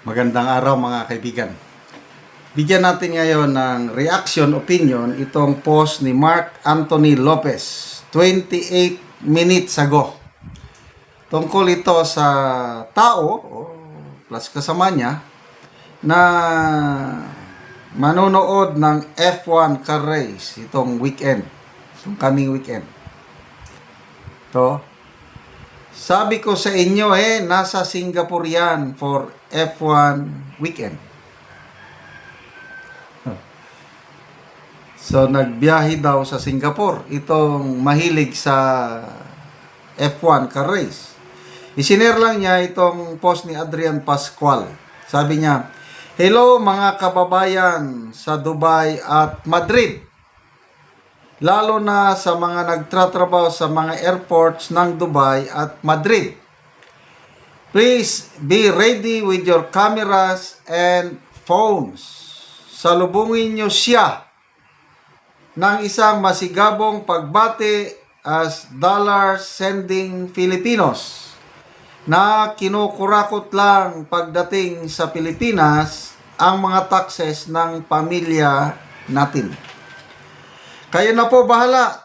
Magandang araw mga kaibigan. Bigyan natin ngayon ng reaction, opinion, itong post ni Mark Anthony Lopez, 28 minutes ago. Tungkol ito sa tao, plus kasama niya, na manonood ng F1 car race itong weekend, itong coming weekend. Sabi ko sa inyo nasa Singapore yan for F1 weekend. So, nagbiyahe daw sa Singapore itong mahilig sa F1 car race. Isinare lang niya itong post ni Adrian Pascual. Sabi niya, "Hello mga kababayan sa Dubai at Madrid. Lalo na sa mga nagtatrabaho sa mga airports ng Dubai at Madrid. Please be ready with your cameras and phones. Salubungin nyo siya ng isang masigabong pagbati as dollars sending Filipinos na kinukurakot lang pagdating sa Pilipinas ang mga taxes ng pamilya natin. Kayo na po bahala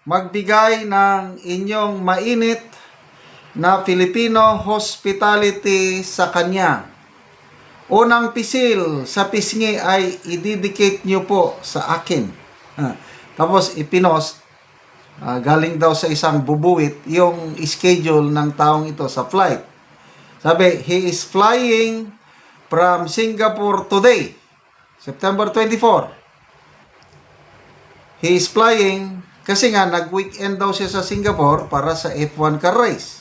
magbigay ng inyong mainit na Filipino hospitality sa kanya. Unang pisil sa pisngi ay ididicate nyo po sa akin." Tapos ipinost, galing daw sa isang bubuwit, yung schedule ng taong ito sa flight. Sabi, he is flying from Singapore today, September 24. He is flying kasi nga nag-weekend daw siya sa Singapore para sa F1 car race.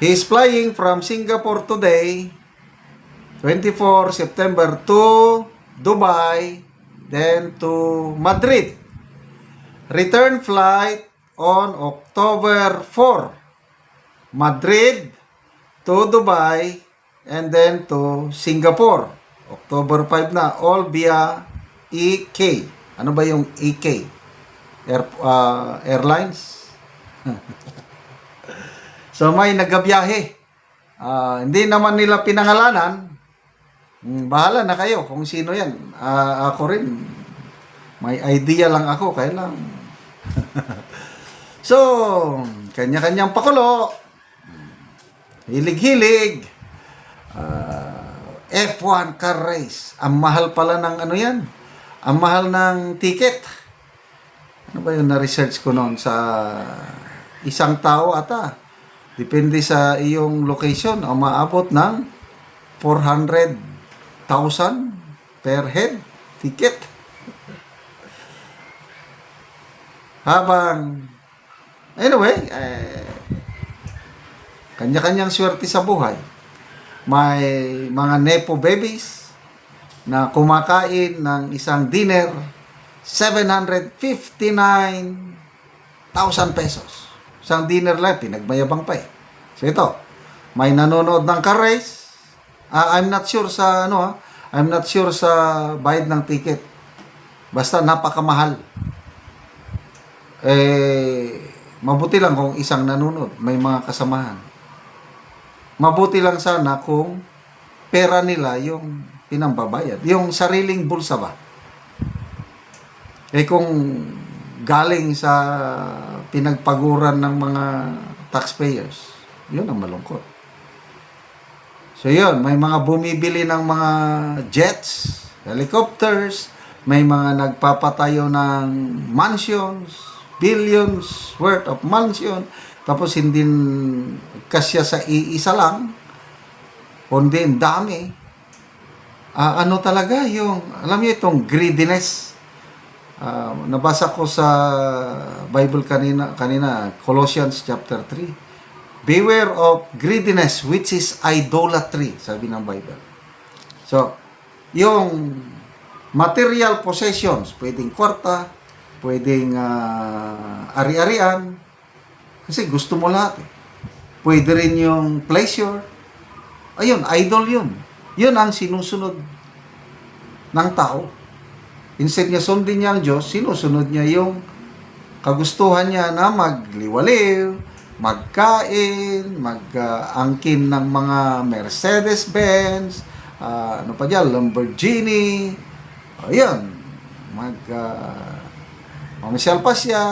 He is flying from Singapore today, 24 September, to Dubai, then to Madrid. Return flight on October 4. Madrid to Dubai and then to Singapore. October 5 na, all via EK. Ano ba yung EK? Airlines? So may nagabiyahe. Hindi naman nila pinangalanan. Bahala na kayo kung sino yan. Ako rin. May idea lang ako. Kaya lang. So, kanya-kanyang pakulo. Hilig-hilig. F1 car race. Ang mahal pala ng ano yan. Ang mahal ng ticket. Ano ba yung na-research ko noon sa isang tao ata? Depende sa iyong location. Umaabot ng 400,000 per head ticket. Habang, anyway, kanya-kanyang swerte sa buhay. May mga nepo babies na kumakain ng isang dinner, 759,000 pesos. Isang dinner lang, pinagmayabang pa eh. So ito, may nanonood ng car race. I'm not sure sa I'm not sure sa bayad ng ticket. Basta napakamahal. Mabuti lang kung isang nanonood, may mga kasamahan. Mabuti lang sana kung pera nila yung pinambabayad. Yung sariling bulsa ba? Kung galing sa pinagpaguran ng mga taxpayers, yun ang malungkot. So yun, may mga bumibili ng mga jets, helicopters, may mga nagpapatayo ng mansions, billions worth of mansion, tapos hindi kasya sa iisa lang, kundi ang dami. Ano talaga yung, alam niyo itong greediness. Nabasa ko sa Bible kanina, Colossians chapter 3. Beware of greediness, which is idolatry, sabi ng Bible. So, yung material possessions, pwedeng kwarta, pwedeng ari-arian, kasi gusto mo lahat eh. Pwede rin yung pleasure. Ayun, idol yun. Yun ang sinusunod ng tao. Instead niya sundin niya ang Diyos, sinusunod niya yung kagustuhan niya na magliwaliw, magkain, mag-angkin ng mga Mercedes-Benz, ano pa dyan, Lamborghini, ayun, mamasyal pa siya,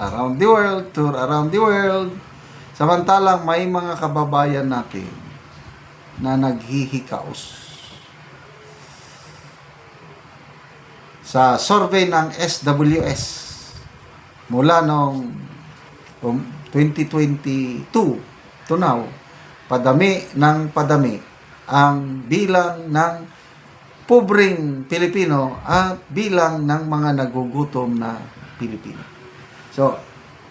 around the world, tour around the world. Samantalang may mga kababayan natin na naghihikaos. Sa survey ng SWS, mula noong 2022 to now, padami ng padami ang bilang ng pobreng Pilipino at bilang ng mga nagugutom na Pilipino. So,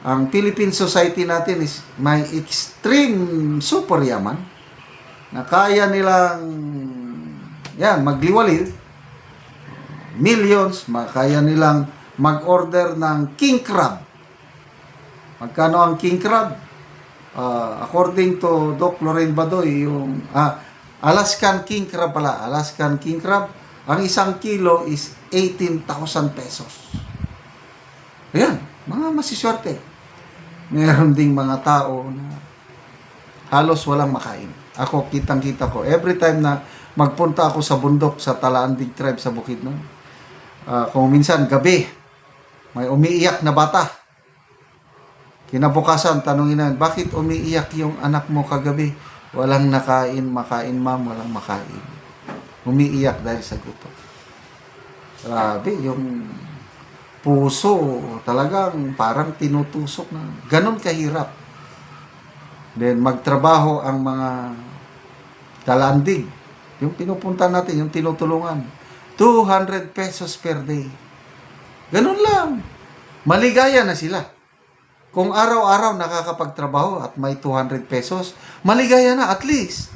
ang Philippine society natin is may extreme super yaman na kaya nilang magliwalid millions, kaya nilang mag-order ng king crab. Magkano ang king crab? According to Doc Loren Badoy, yung Alaskan king crab pala, Alaskan king crab, ang isang kilo is 18,000 pesos. Ayan, mga masiswerte. Meron ding mga tao na halos walang makain. Ako, kitang-kita ko. Every time na magpunta ako sa bundok, sa Talaan Big Tribe, sa Bukidnon, kung minsan gabi, may umiiyak na bata. Kinabukasan, tanungin na, bakit umiiyak yung anak mo kagabi? Walang makain, ma'am, walang makain. Umiiyak dahil sa gutom. Grabe, yung puso, talagang parang tinutusok na. Ganon kahirap. Then, magtrabaho ang mga talandig. Yung pinupunta natin, yung tinutulungan. 200 pesos per day. Ganon lang. Maligaya na sila. Kung araw-araw nakakapagtrabaho at may 200 pesos, maligaya na at least.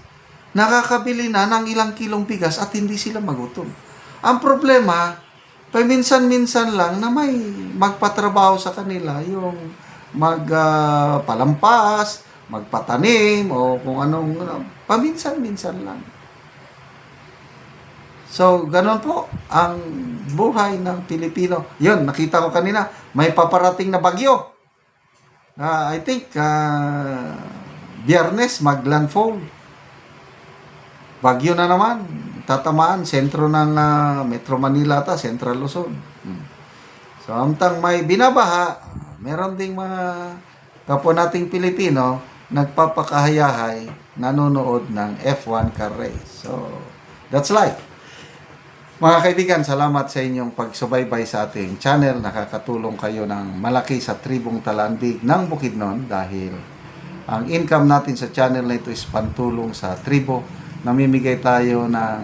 Nakakabili na ng ilang kilong bigas at hindi sila magutom. Ang problema, paminsan-minsan lang na may magpatrabaho sa kanila, yung magpalampas, magpatanim, o kung anong, paminsan-minsan lang. So, ganun po ang buhay ng Pilipino. Yun, nakita ko kanina, may paparating na bagyo. I think, Biyernes, mag-landfall. Bagyo na naman. Tatamaan, sentro ng Metro Manila ata, Central Luzon. So, amtang may binabaha, meron ding mga kapwa nating Pilipino nagpapakahayahay, nanonood ng F1 car race. So, that's life. Mga kaibigan, salamat sa inyong pagsubaybay sa ating channel. Nakakatulong kayo ng malaki sa tribong Talandig ng Bukidnon dahil ang income natin sa channel na ito is pantulong sa tribo. Namimigay tayo ng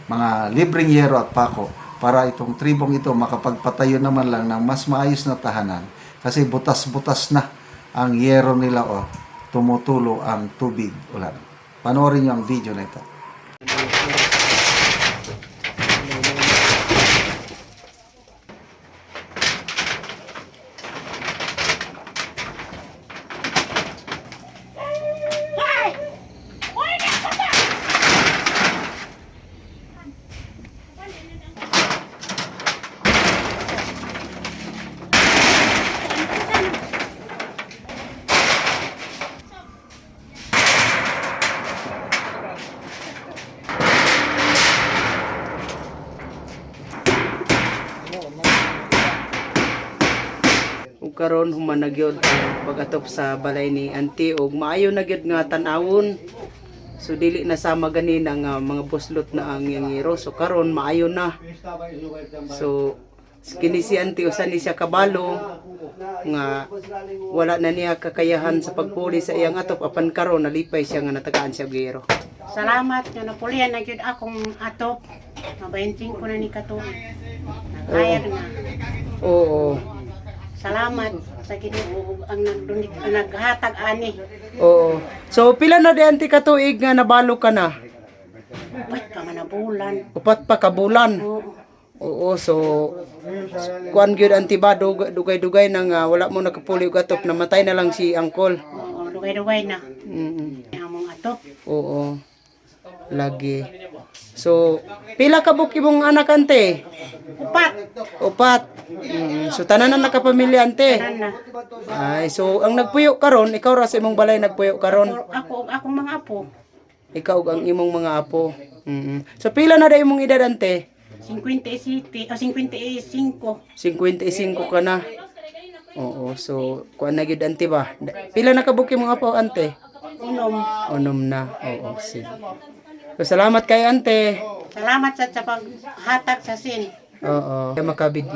mga libreng yero at pako para itong tribong ito makapagpatayo naman lang ng mas maayos na tahanan kasi butas-butas na ang yero nila o tumutulo ang tubig ulan. Panoorin niyo ang video na ito. Ug karon human na gyud pagatop sa balay ni auntie ug maayo na gyud nga tan-awon. So dili na sama ganina nga mga buslot na ang yangiro. So karon maayo na. So kini si auntie usan ni siya kabalo nga wala na niya kakayahan sa pagpuli sa iyang atop apan karon nalipay siya nga natagaan siya og yero. Salamat nga napulian na gyud akong atop. Mabainting ko na ni katuig. Nakayag na. Oo. Salamat sa Ginoo ang naghatag ani. Oo. So pila na di auntie ka tuig nga nabalo ka na? Upat pa man na bulan. Upat pa ka bulan. Oo. Oo, so kuan gyud auntie ba dugay-dugay nang wala mo nakapuli og atop, namatay na lang si uncle. Oo, dugay-dugay na. Mm. Among atop. Oo. Lagi. So, pila ka buki mong anak, ante? Upat. Upat. So, tanan na nakapamilya, ante. Tanan na. Ay, so, ang nagpuyo karon, ikaw ra sa imong balay nagpuyo karon. Ako, akong mga apo. Ikaw ug ang imong mga apo. So, pila na da imong edad, ante? 57 o 55. 55 ka na. Oo, so, kuan na gyud, ante ba? Pila na ka buki mong apo, ante? Unom. Unom na. Oo, sige. So, salamat kay ante. Salamat sa paghatag sa sin. Oo. Kaya makabid.